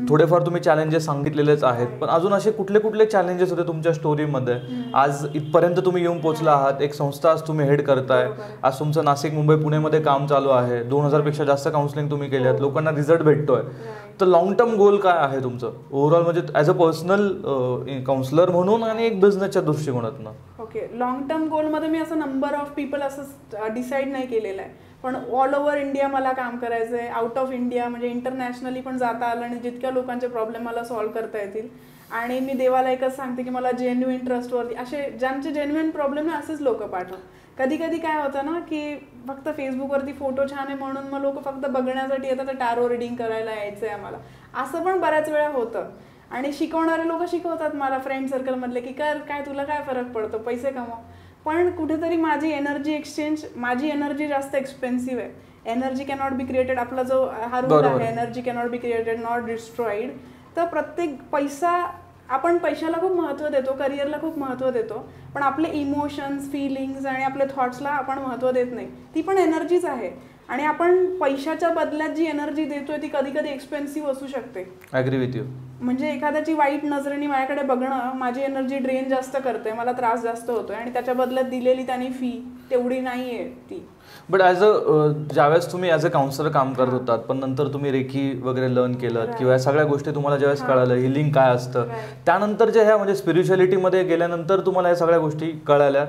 थोडेफार तुम्ही चॅलेंजेस सांगितलेलेच आहेत, पण अजून असे कुठले कुठले चॅलेंजेस होते तुमच्या स्टोरीमध्ये? आज इथपर्यंत तुम्ही येऊन पोहोचला आहात, एक संस्था आज तुम्ही हेड करताय, आज तुमचं नाशिक, मुंबई, पुणेमध्ये काम चालू आहे, 2000 पेक्षा जास्त काउन्सिलिंग तुम्ही केल्यात, लोकांना रिझल्ट भेटतोय. तर लॉंग टर्म गोल काय आहे तुमचं ओव्हरऑल, म्हणजे ऍज अ पर्सनल काउन्सिलर म्हणून आणि एक बिझनेसच्या दृष्टिकोनातून? ओके, लॉंग टर्म गोलमध्ये मी असं नंबर ऑफ पीपल असं डिसाईड नाही केलेलं आहे, पण ऑल ओव्हर इंडिया मला काम करायचं आहे, आउट ऑफ इंडिया म्हणजे इंटरनॅशनली पण जाता आलं आणि जितक्या लोकांचे प्रॉब्लेम मला सॉल्व्ह करता येतील. आणि मी देवाला एकच सांगते की मला जेन्युइन ट्रस्टवरती असे ज्यांचे जेन्युइन प्रॉब्लेम आहे असेच लोक पाठव. कधी कधी काय होतं ना की फक्त फेसबुकवरती फोटो छान आहे म्हणून मग लोक फक्त बघण्यासाठी येतात, टॅरो रिडिंग करायला यायचं आहे आम्हाला, असं पण बऱ्याच वेळा होतं. आणि शिकवणारे लोक शिकवतात मला फ्रेंड सर्कलमधले की कर काय तुला काय फरक पडतो, पैसे कमव, पण कुठेतरी माझी एनर्जी एक्सचेंज, माझी एनर्जी जास्त एक्सपेन्सिव्ह आहे. एनर्जी कॅनॉट बी क्रिएटेड, आपला जो हा रूल आहे energy cannot be created not destroyed. तर प्रत्येक पैसा, आपण पैशाला खूप महत्त्व देतो, करिअरला खूप महत्त्व देतो, पण आपले इमोशन्स, फिलिंग्स आणि आपले थॉट्सला आपण महत्त्व देत नाही. ती पण एनर्जीच आहे आणि आपण पैशाच्या बदल्यात जी एनर्जी देतोय ती कधी कधी एक्सपेन्सिव्ह असू शकते. Agree with you. म्हणजे एखाद्याची वाईट नजरेने माझ्याकडे बघणं माझी एनर्जी ड्रेन जास्त करते, मला त्रास जास्त होतोय आणि त्याच्या बदल्यात दिलेली त्यांनी फी तेवढी नाहीये ती. बट ज्यावेळेस तुम्ही ॲज अ काउन्सिलर काम करत होतात, पण नंतर तुम्ही रेकी वगैरे लर्न केलं किंवा या सगळ्या गोष्टी तुम्हाला ज्यावेळेस कळालं, हिलिंग काय असतं, त्यानंतरच्या ह्या म्हणजे स्पिरिच्युअलिटीमध्ये गेल्यानंतर तुम्हाला या सगळ्या गोष्टी कळाल्या.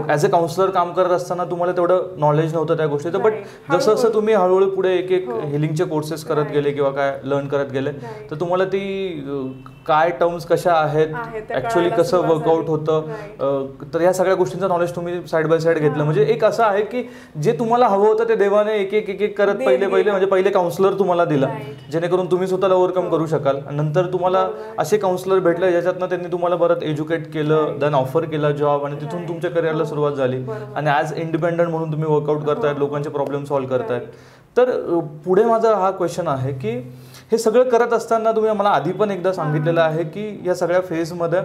ॲज अ काउन्सिलर काम करत असताना तुम्हाला तेवढं नॉलेज नव्हतं त्या गोष्टीचं, बट जसं जसं तुम्ही हळूहळू पुढे एक एक हिलिंगचे कोर्सेस करत गेले किंवा काय लर्न करत गेले, तर तुम्हाला ती काय टर्म्स कशा आहेत, ऍक्च्युअली कसं वर्कआउट होतं, तर या सगळ्या गोष्टींचं नॉलेज तुम्ही साईड बाय साईड घेतलं. म्हणजे एक असं आहे की जे तुम्हाला हवं होतं ते देवाने एक एक एक एक करत पहिले म्हणजे पहिले काउन्सिलर तुम्हाला दिला, जेणेकरून तुम्ही स्वतःला ओव्हरकम करू शकाल. नंतर तुम्हाला असे काउन्सिलर भेटले ज्याच्यातनं त्यांनी तुम्हाला परत एज्युकेट केलं, देन ऑफर केला जॉब, आणि तिथून तुमच्या करिअरला सुरुवात झाली आणि ॲज इंडिपेंडंट म्हणून तुम्ही वर्कआउट करतायत, लोकांचे प्रॉब्लेम सॉल्व्ह करतायत. तर पुढे माझा हा क्वेश्चन आहे की हे सगळं करत असताना तुम्ही मला आधी पण एकदा सांगितलेलं आहे की या सगळ्या फेजमध्ये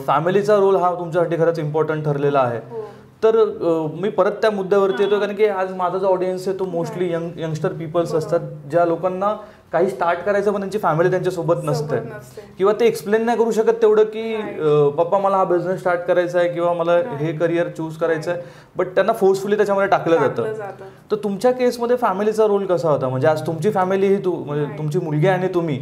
फॅमिलीचा रोल हा तुमच्यासाठी खरंच इम्पॉर्टंट ठरलेला आहे. तर मी परत त्या मुद्द्यावरती येतो, कारण की आज माझा जो ऑडियन्स आहे तो मोस्टली यंगस्टर पीपल्स असतात, ज्या लोकांना काही स्टार्ट करायचं पण त्यांची फॅमिली त्यांच्यासोबत नसते किंवा ते एक्सप्लेन नाही करू शकत तेवढं की पप्पा मला हा बिझनेस स्टार्ट करायचा आहे किंवा मला हे करिअर चूज करायचं आहे, बट त्यांना फोर्सफुली त्याच्यामध्ये टाकलं जातं. तर तुमच्या केसमध्ये फॅमिलीचा रोल कसा होता? म्हणजे आज तुमची फॅमिली ही म्हणजे तुमची मुलगी आणि तुम्ही,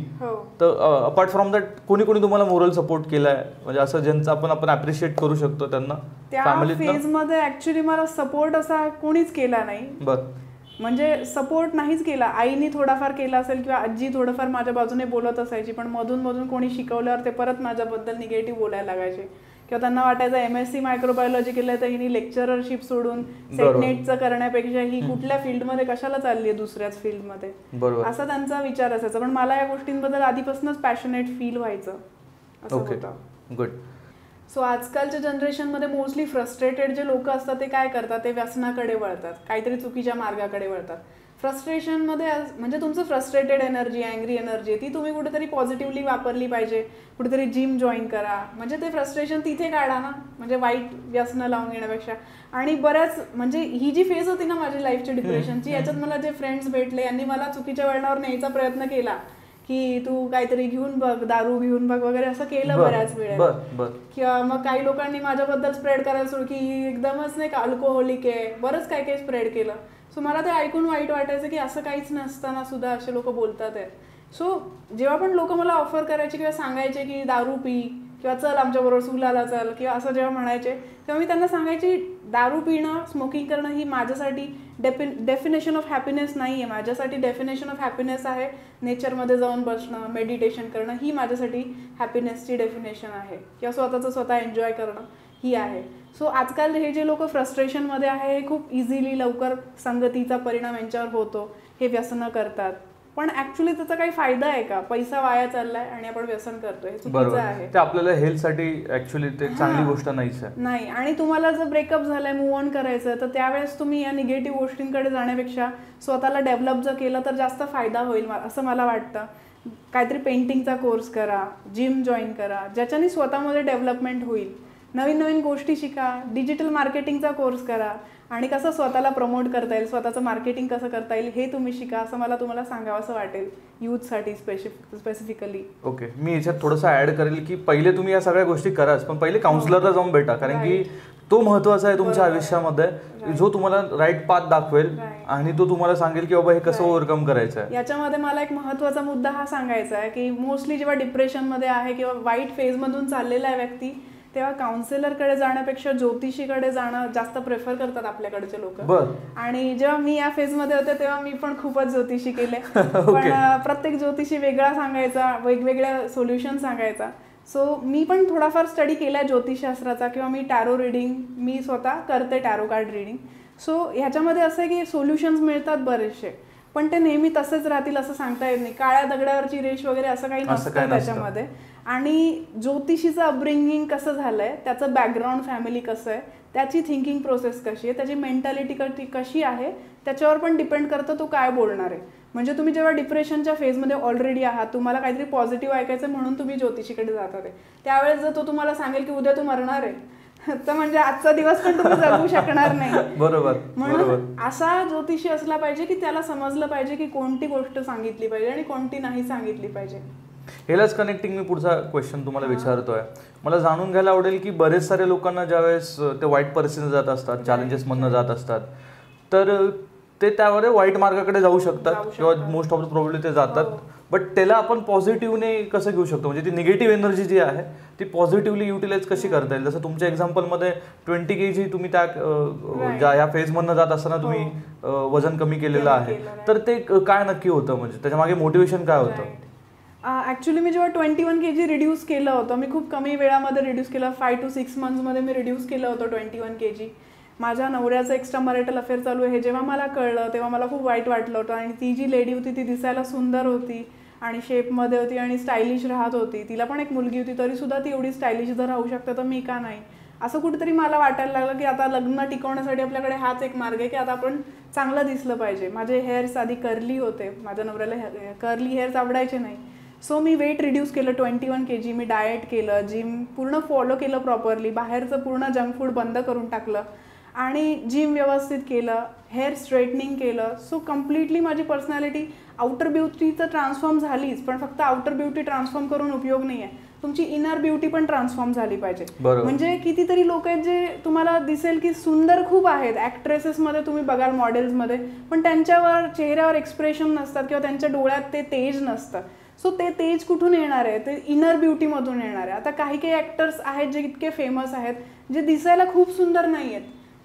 तर अपार्ट फ्रॉम दॅट कोणी कोणी तुम्हाला मोरल सपोर्ट केलाय, म्हणजे असं ज्यांचं आपण अप्रिशिएट करू शकतो त्यांना त्या फेजमध्ये? ऍक्च्युली मला सपोर्ट असा कोणीच केला नाही. बरं, म्हणजे सपोर्ट नाहीच केला. आईनी थोडाफार केला असेल किंवा आजी थोडंफार माझ्या बाजूने बोलत असायची, पण मधून मधून कोणी शिकवल्यावर ते परत माझ्याबद्दल निगेटिव्ह बोलायला लागायचे किंवा त्यांना वाटायचं MSc मायक्रोबायोलॉजी केलं तर हिनी लेक्चररशिप सोडून सेटनेटचं करण्यापेक्षा ही कुठल्या फील्डमध्ये कशाला चालली आहे दुसऱ्याच फील्डमध्ये, असा त्यांचा विचार असायचा. पण मला या गोष्टींबद्दल आधीपासूनच पॅशनेट फील व्हायचं असं होतं. गुड. सो आजकालच्या जनरेशनमध्ये मोस्टली फ्रस्ट्रेटेड जे लोक असतात ते काय करतात, ते व्यसनाकडे वळतात, काहीतरी चुकीच्या मार्गाकडे वळतात. फ्रस्ट्रेशनमध्ये म्हणजे तुमचं फ्रस्ट्रेटेड एनर्जी, अँग्री एनर्जी ती तुम्ही कुठेतरी पॉझिटिव्हली वापरली पाहिजे. कुठेतरी जिम जॉईन करा, म्हणजे ते फ्रस्ट्रेशन तिथे काढा ना, म्हणजे वाईट व्यसनं लावून घेण्यापेक्षा. आणि बऱ्याच म्हणजे ही जी फेज होती ना माझी लाईफची डिप्रेशनची, याच्यात मला जे फ्रेंड्स भेटले यांनी मला चुकीच्या वळणावर न्यायचा प्रयत्न केला की तू काहीतरी घेऊन बघ, दारू घेऊन बघ वगैरे, असं केलं बऱ्याच वेळेला. किंवा मग काही लोकांनी माझ्याबद्दल स्प्रेड करायला सुरू की एकदमच नाही का अल्कोहोलिक आहे, बरंच काय काय स्प्रेड केलं. सो मला ते ऐकून वाईट वाटायचं की असं काहीच नसताना सुद्धा असे लोक बोलतात आहेत. सो जेव्हा पण लोक मला ऑफर करायचे किंवा सांगायचे की दारू पी किंवा चल आमच्याबरोबर सुलाला चल किंवा असं जेव्हा म्हणायचे तेव्हा मी त्यांना सांगायची दारू पिणं स्मोकिंग करणं ही माझ्यासाठी डेफिनेशन ऑफ हॅपीनेस नाही आहे. माझ्यासाठी डेफिनेशन ऑफ हॅपीनेस आहे नेचरमध्ये जाऊन बसणं, मेडिटेशन करणं, ही माझ्यासाठी हॅपीनेसची डेफिनेशन आहे. किंवा स्वतःचं स्वतः एन्जॉय करणं ही आहे. सो आजकाल हे जे लोक फ्रस्ट्रेशनमध्ये आहे हे खूप इझिली लवकर संगतीचा परिणाम यांच्यावर होतो, हे व्यसनं करतात. पण ऍक्च्युली त्याचा काही फायदा आहे का? पैसा वाया चाललाय आणि आपण व्यसन करतोय, हे चुकीचं आहे. ते आपल्याला हेल्थसाठी ऍक्च्युली ते चांगली गोष्ट नाहीच आहे. नाही. आणि तुम्हाला जर ब्रेकअप झालाय, मूव्ह ऑन करायचं, तर त्यावेळेस तुम्ही या निगेटिव्ह गोष्टींकडे जाण्यापेक्षा स्वतःला डेव्हलप जर केलं तर जास्त फायदा होईल असं मला वाटतं. काहीतरी पेंटिंगचा कोर्स करा, जिम जॉईन करा, ज्याच्याने स्वतःमध्ये डेव्हलपमेंट होईल. नवीन नवीन गोष्टी शिका, डिजिटल मार्केटिंगचा कोर्स करा आणि कसं स्वतःला प्रमोट करता येईल, स्वतःचं मार्केटिंग कसं करता येईल हे तुम्ही शिका, असं मला तुम्हाला सांगावं असं वाटेल यूथसाठी स्पेसिफिकली. ओके, मी याच्यात थोडंसं ऍड करेल की पहिले तुम्ही या सगळ्या गोष्टी कराच, पण पहिले काउन्सिलरला जाऊन भेटा, कारण की तो महत्वाचा आहे तुमच्या आयुष्यामध्ये, जो तुम्हाला राईट पाथ दाखवेल आणि तो तुम्हाला सांगेल की बाबा हे कसं ओव्हरकम करायचं आहे. याच्यामध्ये मला एक महत्वाचा मुद्दा हा सांगायचा आहे की मोस्टली जेव्हा डिप्रेशनमध्ये आहे किंवा वाईट फेजमधून चाललेला आहे व्यक्ती, तेव्हा काउन्सिलरकडे जाण्यापेक्षा ज्योतिषीकडे जाणं जास्त प्रेफर करतात आपल्याकडचे लोक. आणि जेव्हा मी या फेजमध्ये होते तेव्हा मी पण खूपच ज्योतिषी केले, पण प्रत्येक ज्योतिषी वेगळा सांगायचा, वेगवेगळ्या सोल्युशन सांगायचा. सो मी पण थोडाफार स्टडी केलाय ज्योतिषशास्त्राचा, किंवा मी टॅरो रिडिंग मी स्वतः करते, टॅरो कार्ड रिडिंग. सो ह्याच्यामध्ये असं आहे की सोल्युशन्स मिळतात बरेचसे, पण ते नेहमी तसेच राहतील असं सांगता येत नाही. काळ्या दगडावरची रेष वगैरे असं काही नसतं त्याच्यामध्ये. आणि ज्योतिषीचं अपब्रिंगिंग कसं झालंय, त्याचं बॅकग्राऊंड फॅमिली कसं आहे, त्याची थिंकिंग प्रोसेस कशी आहे, त्याची मेंटॅलिटी कशी आहे, त्याच्यावर पण डिपेंड करतं तो काय बोलणार आहे. म्हणजे तुम्ही जेव्हा डिप्रेशनच्या फेजमध्ये ऑलरेडी आहात, तुम्हाला काहीतरी पॉझिटिव्ह ऐकायचं म्हणून तुम्ही ज्योतिषीकडे जातात आहे, त्यावेळेस जर तो तुम्हाला सांगेल की उद्या तू मरणार आहे, तर म्हणजे आजचा दिवस पण तुम्ही जगू शकणार नाही. बरोबर. म्हणून असा ज्योतिषी असला पाहिजे की त्याला समजलं पाहिजे की कोणती गोष्ट सांगितली पाहिजे आणि कोणती नाही सांगितली पाहिजे. ह्यालाच कनेक्टिंग मी पुढचा क्वेश्चन तुम्हाला विचारतोय. मला जाणून घ्यायला आवडेल की बरेच सारे लोकांना ज्यावेळेस ते वाईट परिस्थितीने जात असतात, चॅलेंजेस मधनं जात असतात, तर ते त्यावर वाईट मार्गाकडे जाऊ शकतात किंवा मोस्ट ऑफ द प्रॉब्लेम ते जातात. बट त्याला आपण पॉझिटिव्हने कसं घेऊ शकतो, म्हणजे ती निगेटिव्ह एनर्जी जी आहे ती पॉझिटिव्हली युटिलाइज कशी करता येईल. जसं तुमच्या एक्झाम्पलमध्ये 20 kg तुम्ही त्या या फेजमधनं जात असताना तुम्ही वजन कमी केलेलं आहे, तर ते काय नक्की होतं, म्हणजे त्याच्या मागे मोटिवेशन काय होतं? ऍक्च्युली मी जेव्हा 21 kg रिड्यूस केलं होतं, मी खूप कमी वेळामध्ये रिड्यूस केलं, 5 to 6 monthsमध्ये मी रिड्यूस केलं होतं 21 kg. माझ्या नवऱ्याचं एक्स्ट्रा मॅरिटल अफेअर चालू आहे हे जेव्हा मला कळलं तेव्हा मला खूप वाईट वाटलं होतं. आणि ती जी लेडी होती ती दिसायला सुंदर होती आणि शेपमध्ये होती आणि स्टायलिश राहत होती, तिला पण एक मुलगी होती, तरी सुद्धा ती एवढी स्टायलिश जर राहू शकते तर मी का नाही. असं कुठेतरी मला वाटायला लागलं की आता लग्न टिकवण्यासाठी आपल्याकडे हाच एक मार्ग आहे की आता आपण चांगलं दिसलं पाहिजे. माझे हेअर्स आधी कर्ली होते, माझ्या नवऱ्याला कर्ली हेअर्स आवडायचे नाही. सो मी वेट रिड्यूस केलं 21 kg. मी डाएट केलं, जिम पूर्ण फॉलो केलं प्रॉपरली, बाहेरचं पूर्ण जंक फूड बंद करून टाकलं आणि जिम व्यवस्थित केलं, हेअर स्ट्रेटनिंग केलं. सो कम्प्लिटली माझी पर्सनॅलिटी आउटर ब्युटीचं ट्रान्सफॉर्म झालीच, पण फक्त आउटर ब्युटी ट्रान्सफॉर्म करून उपयोग नाही आहे, तुमची इनर ब्युटी पण ट्रान्सफॉर्म झाली पाहिजे. म्हणजे कितीतरी लोक आहेत जे तुम्हाला दिसेल की सुंदर खूप आहेत, ॲक्ट्रेसेसमध्ये तुम्ही बघाल, मॉडेल्समध्ये, पण त्यांच्यावर चेहऱ्यावर एक्सप्रेशन नसतात किंवा त्यांच्या डोळ्यात ते तेज नसतं. सो ते तेज कुठून येणार आहे, ते इनर ब्युटीमधून येणार आहे. आता काही काही ॲक्टर्स आहेत जे इतके फेमस आहेत जे दिसायला खूप सुंदर नाही आहेत.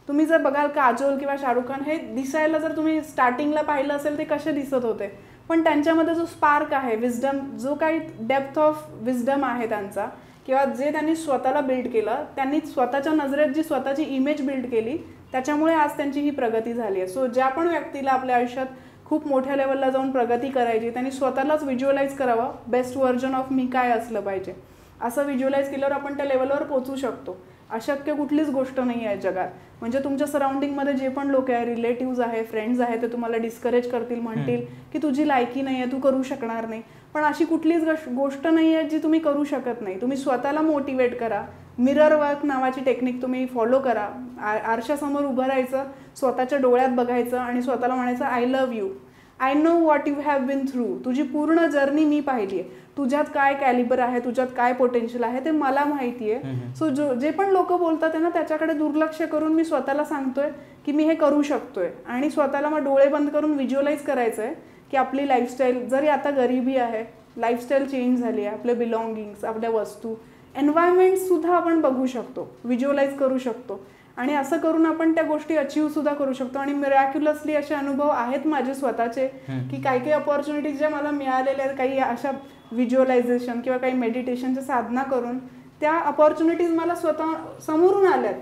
तुम्ही जर बघाल काजोल किंवा शाहरुख खान, हे दिसायला जर तुम्ही स्टार्टिंगला पाहिलं असेल ते कसे दिसत होते, पण त्यांच्यामध्ये जो स्पार्क आहे, विजडम, जो काही डेप्थ ऑफ विजडम आहे त्यांचा, किंवा जे त्यांनी स्वतःला बिल्ड केलं, त्यांनी स्वतःच्या नजरेत जी स्वतःची इमेज बिल्ड केली, त्याच्यामुळे आज त्यांची ही प्रगती झाली आहे. सो ज्या पण व्यक्तीला आपल्या आयुष्यात खूप मोठ्या लेवलला जाऊन प्रगती करायची, त्यांनी स्वतःलाच व्हिज्युअलाइज करावं, बेस्ट व्हर्जन ऑफ मी काय असलं पाहिजे. असं व्हिज्युअलाइज केल्यावर आपण त्या लेवलवर पोहोचू शकतो. अशक्य कुठलीच गोष्ट नाही आहे जगात. म्हणजे तुमच्या सराउंडिंगमध्ये जे पण लोक आहे, रिलेटिव्ज आहे, फ्रेंड्स आहे, ते तुम्हाला डिस्करेज करतील, म्हणतील की तुझी लायकी नाही आहे, तू करू शकणार नाही. पण अशी कुठलीच गोष्ट नाही आहे जी तुम्ही करू शकत नाही. तुम्ही स्वतःला मोटिवेट करा. मिरर वर्क नावाची टेक्निक तुम्ही फॉलो करा. आरशासमोर उभं राहायचं, स्वतःच्या डोळ्यात बघायचं आणि स्वतःला म्हणायचं I love you, I know what you have been through. तुझी पूर्ण जर्नी मी पाहिली आहे, तुझ्यात काय कॅलिबर आहे, तुझ्यात काय पोटेन्शियल आहे ते मला माहिती आहे. सो जे पण लोक बोलतात ना त्याच्याकडे दुर्लक्ष करून मी स्वतःला सांगतोय की मी हे करू शकतोय, आणि स्वतःला मग डोळे बंद करून व्हिज्युअलाइज करायचं आहे की आपली लाईफस्टाईल, जरी आता गरिबी आहे, लाईफस्टाईल चेंज झाली आहे, आपले बिलॉंगिंग्स, आपल्या वस्तू, एन्व्हायरमेंटसुद्धा आपण बघू शकतो, व्हिज्युअलाइज करू शकतो आणि असं करून आपण त्या गोष्टी अचीव्ह सुद्धा करू शकतो. आणि मिरॅक्युलसली असे अनुभव आहेत माझे स्वतःचे की काही अपॉर्च्युनिटीज ज्या मला मिळालेल्या आहेत, काही अशा व्हिज्युअलायझेशन किंवा काही मेडिटेशनच्या साधना करून त्या अपॉर्च्युनिटीज मला स्वतः समोरून आल्यात.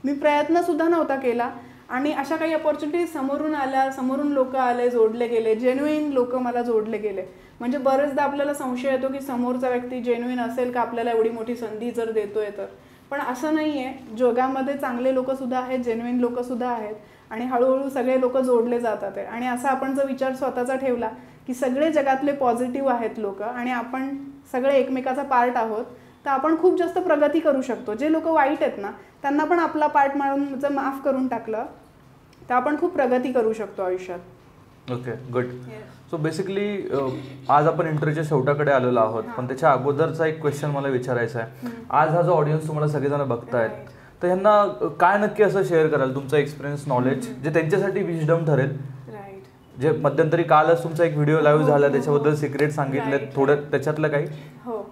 मी प्रयत्नसुद्धा नव्हता केला आणि अशा काही अपॉर्च्युनिटीज समोरून आल्या, समोरून लोक आले, जोडले गेले, जेन्युइन लोक मला जोडले गेले. म्हणजे बरेचदा आपल्याला संशय येतो की समोरचा व्यक्ती जेन्युइन असेल का आपल्याला एवढी मोठी संधी जर देतोय तर, पण असं नाही आहे. जगामध्ये चांगले लोकसुद्धा आहेत, जेन्युइन लोकसुद्धा आहेत आणि हळूहळू सगळे लोक जोडले जातात आहे. आणि असा आपण जर विचार स्वतःचा ठेवला की सगळे जगातले पॉझिटिव्ह आहेत लोक आणि आपण सगळे एकमेकाचा पार्ट आहोत, तर आपण खूप जास्त प्रगती करू शकतो. जे लोक वाईट आहेत ना त्यांना पण आपला पार्ट मारून जर माफ करून टाकलं तर आपण खूप प्रगती करू शकतो आयुष्यात. Okay, good. सो बेसिकली आज आपण इंटरव्ह्यूच्या शेवटाकडे आलेलो आहोत, पण त्याच्या अगोदरचा एक क्वेश्चन मला विचारायचा आहे. आज हा जो ऑडियन्स तुम्हाला सगळेजण बघतायत, तर ह्यांना काय नक्की असं शेअर कराल तुमचा एक्सपिरियन्स, नॉलेज जे त्यांच्यासाठी विजडम ठरेल? जे मध्यंतरी कालच तुमचा एक व्हिडिओ लाईव्ह झाला, त्याच्याबद्दल सिक्रेट सांगितले थोडं, त्याच्यातलं काही? हो,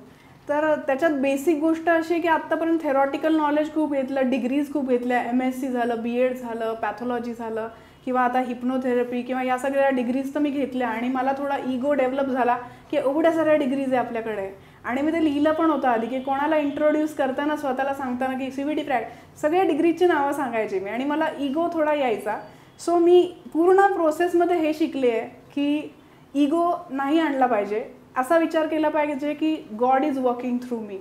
तर त्याच्यात बेसिक गोष्ट अशी आहे की आत्तापर्यंत थेरॉटिकल नॉलेज खूप घेतलं, डिग्रीज खूप घेतल्या, MSc झालं, BEd झालं, पॅथॉलॉजी झालं किंवा आता हिप्नोथेरपी किंवा या सगळ्या डिग्रीज तर मी घेतल्या. आणि मला थोडा इगो डेव्हलप झाला की एवढ्या साऱ्या डिग्रीज आहे आपल्याकडे. आणि मी ते लिहिलं पण होतं आधी की कोणाला इंट्रोड्यूस करताना स्वतःला सांगताना की CVT क्रॅक सगळ्या डिग्रीची नावं सांगायची मी, आणि मला इगो थोडा यायचा. सो मी पूर्ण प्रोसेसमध्ये हे शिकले आहे की इगो नाही आणला पाहिजे, असा विचार केला पाहिजे की God is working through me,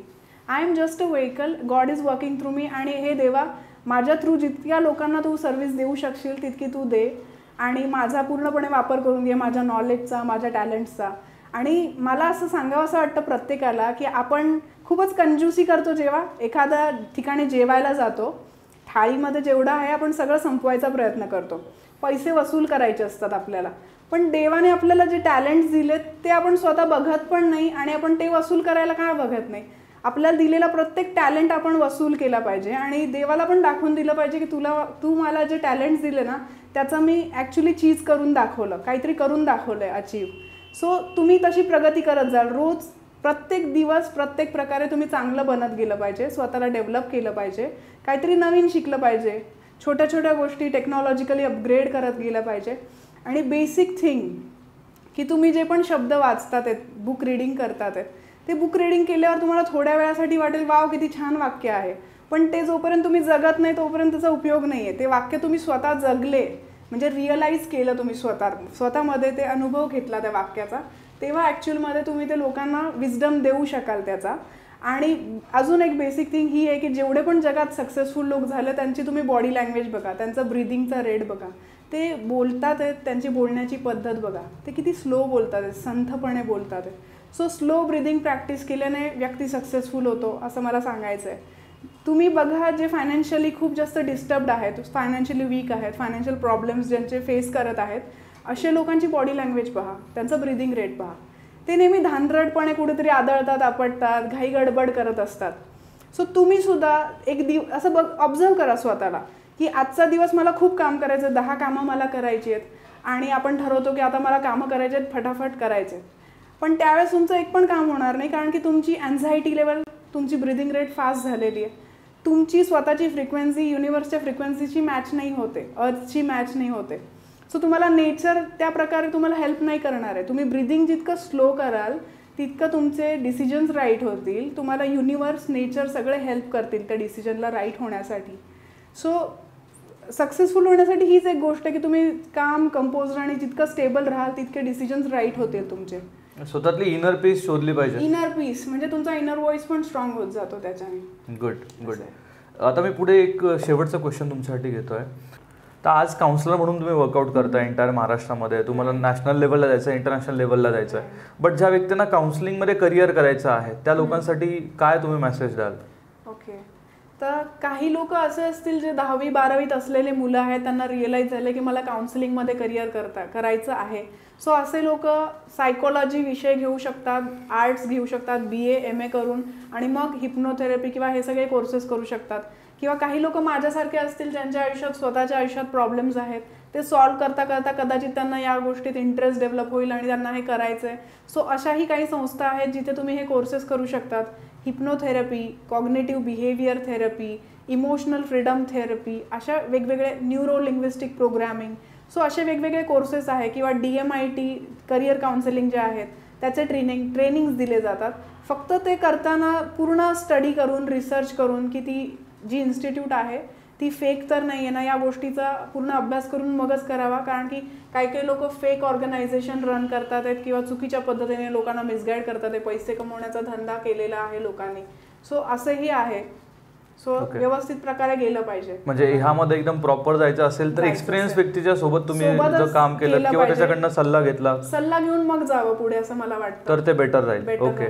I am just a vehicle, God is working through me. आणि हे देवा, माझ्या थ्रू जितक्या लोकांना तू सर्व्हिस देऊ शकशील तितकी तू दे आणि माझा पूर्णपणे वापर करून घे, माझ्या नॉलेजचा, माझ्या टॅलेंट्सचा. आणि मला असं सांगावं असं वाटतं प्रत्येकाला की आपण खूपच कंजूसी करतो. जेव्हा एखाद्या ठिकाणी जेवायला जातो, थाळीमध्ये जेवढं आहे आपण सगळं संपवायचा प्रयत्न करतो, पैसे वसूल करायचे असतात आपल्याला, पण देवाने आपल्याला जे टॅलेंट्स दिलेत ते आपण स्वतः बघत पण नाही आणि आपण ते वसूल करायला काय बघत नाही. आपल्याला दिलेला प्रत्येक टॅलेंट आपण वसूल केला पाहिजे आणि देवाला पण दाखवून दिलं पाहिजे की तू मला जे टॅलेंट्स दिले ना त्याचं मी ॲक्च्युली चीज करून दाखवलं, काहीतरी करून दाखवलं आहे अचीव्ह. सो तुम्ही तशी प्रगती करत जाल. रोज प्रत्येक दिवस प्रत्येक प्रकारे तुम्ही चांगलं बनत गेलं पाहिजे, स्वतःला डेव्हलप केलं पाहिजे, काहीतरी नवीन शिकलं पाहिजे, छोट्या छोट्या गोष्टी टेक्नॉलॉजिकली अपग्रेड करत गेलं पाहिजे. आणि बेसिक थिंग की तुम्ही जे पण शब्द वाचतात आहेत, बुक रिडिंग करतात आहेत, ते बुक रिडिंग केल्यावर तुम्हाला थोड्या वेळासाठी वाटेल वाव किती छान वाक्य आहे, पण ते जोपर्यंत तुम्ही जगत नाही तोपर्यंत त्याचा उपयोग नाही आहे. ते वाक्य तुम्ही स्वतः जगले म्हणजे रिअलाईज केलं, तुम्ही स्वतःमध्ये ते अनुभव घेतला त्या वाक्याचा, तेव्हा ॲक्च्युअलमध्ये तुम्ही ते लोकांना विजडम देऊ शकाल त्याचा. आणि अजून एक बेसिक थिंग ही आहे की जेवढे पण जगात सक्सेसफुल लोक झाले त्यांची तुम्ही बॉडी लँग्वेज बघा, त्यांचा ब्रीदिंगचा रेट बघा, ते बोलतात आहेत, त्यांची बोलण्याची पद्धत बघा, ते किती स्लो बोलतात आहेत, संथपणे बोलतात आहेत. सो स्लो ब्रीदिंग प्रॅक्टिस केल्याने व्यक्ती सक्सेसफुल होतो असं मला सांगायचं आहे. तुम्ही बघा जे फायनान्शियली खूप जास्त डिस्टर्ब्ड आहेत, फायनान्शियली वीक आहेत, फायनान्शियल प्रॉब्लेम्स ज्यांचे फेस करत आहेत, अशा लोकांची बॉडी लँग्वेज पहा, त्यांचं ब्रीदिंग रेट पहा. ते नेहमी धांदरटपणे कुठेतरी आदळतात, आपटतात, घाई गडबड करत असतात. सो तुम्ही सुद्धा एक असं ऑब्झर्व करा स्वतःला की आजचा दिवस मला खूप काम करायचं, 10 कामं मला करायची आहेत आणि आपण ठरवतो की आता मला कामं करायची आहेत, फटाफट करायचे आहेत, पण त्यावेळेस तुमचं एक पण काम होणार नाही कारण की तुमची अँझायटी लेवल, तुमची ब्रीदिंग रेट फास्ट झालेली आहे, तुमची स्वतःची फ्रिक्वेन्सी युनिवर्सच्या फ्रिक्वेन्सीची मॅच नाही होते, अर्थची मॅच नाही होते. सो तुम्हाला नेचर त्या प्रकारे तुम्हाला हेल्प नाही करणार आहे. तुम्ही ब्रीदिंग जितकं स्लो कराल तितकं तुमचे डिसिजन्स राईट होतील, तुम्हाला युनिवर्स, नेचर सगळे हेल्प करतील त्या डिसिजनला राईट होण्यासाठी. सो सक्सेसफुल होण्यासाठी हीच एक गोष्ट आहे की तुम्ही काम कंपोज आणि जितकं स्टेबल राहाल तितके डिसिजन्स राईट होतील तुमचे. स्वतःतली इनर पीस शोधली पाहिजे. इनर पीस म्हणजे तुमचा इनर व्हॉइस पण स्ट्रॉंग होत जातो त्याच्याने. Good good. आता मी पुढे एक शेवटचा क्वेश्चन तुमच्यासाठी घेतोय. तर आज काउन्सिलर म्हणून तुम्ही वर्कआउट करताय एंटायर महाराष्ट्रामध्ये, तुम्हाला नॅशनल लेवलला जायचं आहे, इंटरनॅशनल लेवलला जायचं आहे, बट ज्या व्यक्तींना काउन्सिलिंगमध्ये करिअर करायचं आहे त्या लोकांसाठी काय तुम्ही मेसेज द्याल? ओके, तर काही लोक असे असतील जे 10वी 12वीत असलेले मुलं आहेत, त्यांना रिअलाईज झालं की मला काउन्सिलिंगमध्ये करिअर करायचं आहे. सो असे लोक सायकोलॉजी विषय घेऊ शकतात, आर्ट्स घेऊ शकतात, BA MA करून, आणि मग हिप्नोथेरपी किंवा हे सगळे कोर्सेस करू शकतात. किंवा काही लोक माझ्यासारखे असतील ज्यांच्या आयुष्यात स्वतःच्या आयुष्यात प्रॉब्लेम्स आहेत, ते सॉल्व्ह करता करता कदाचित त्यांना या गोष्टीत इंटरेस्ट डेव्हलप होईल आणि त्यांना हे करायचंय. सो अशाही काही संस्था आहेत जिथे तुम्ही हे कोर्सेस करू शकतात. हिप्नोथेरपी, cognitive behaviour therapy, emotional freedom therapy, अशा वेगवेगळे न्यूरो लिंग्विस्टिक प्रोग्रॅमिंग, सो असे वेगवेगळे कोर्सेस आहे. किंवा DMIT करिअर काउन्सिलिंग जे आहेत त्याचे ट्रेनिंग्स दिले जातात. फक्त ते करताना पूर्ण स्टडी करून, रिसर्च करून की ती जी इन्स्टिट्यूट आहे ती फेक तर नाही आहे ना, या गोष्टीचा पूर्ण अभ्यास करून मगच करावा. कारण की काही लोक फेक ऑर्गनायझेशन रन करतात आहेत किंवा चुकीच्या पद्धतीने लोकांना मिसगाईड करतात आहे, पैसे कमवण्याचा धंदा केलेला आहे लोकांनी. सो असंही आहे. सो व्यवस्थित प्रकारे गेलं पाहिजे. म्हणजे ह्यामध्ये एकदम प्रॉपर जायचं असेल तर एक्सपिरियन्स व्यक्तीच्या सोबत तुम्ही जर काम केलं किंवा त्याच्याकडनं सल्ला घेतला, सल्ला घेऊन मग जावं पुढे असं मला वाटतं, तर ते बेटर राहील. ओके.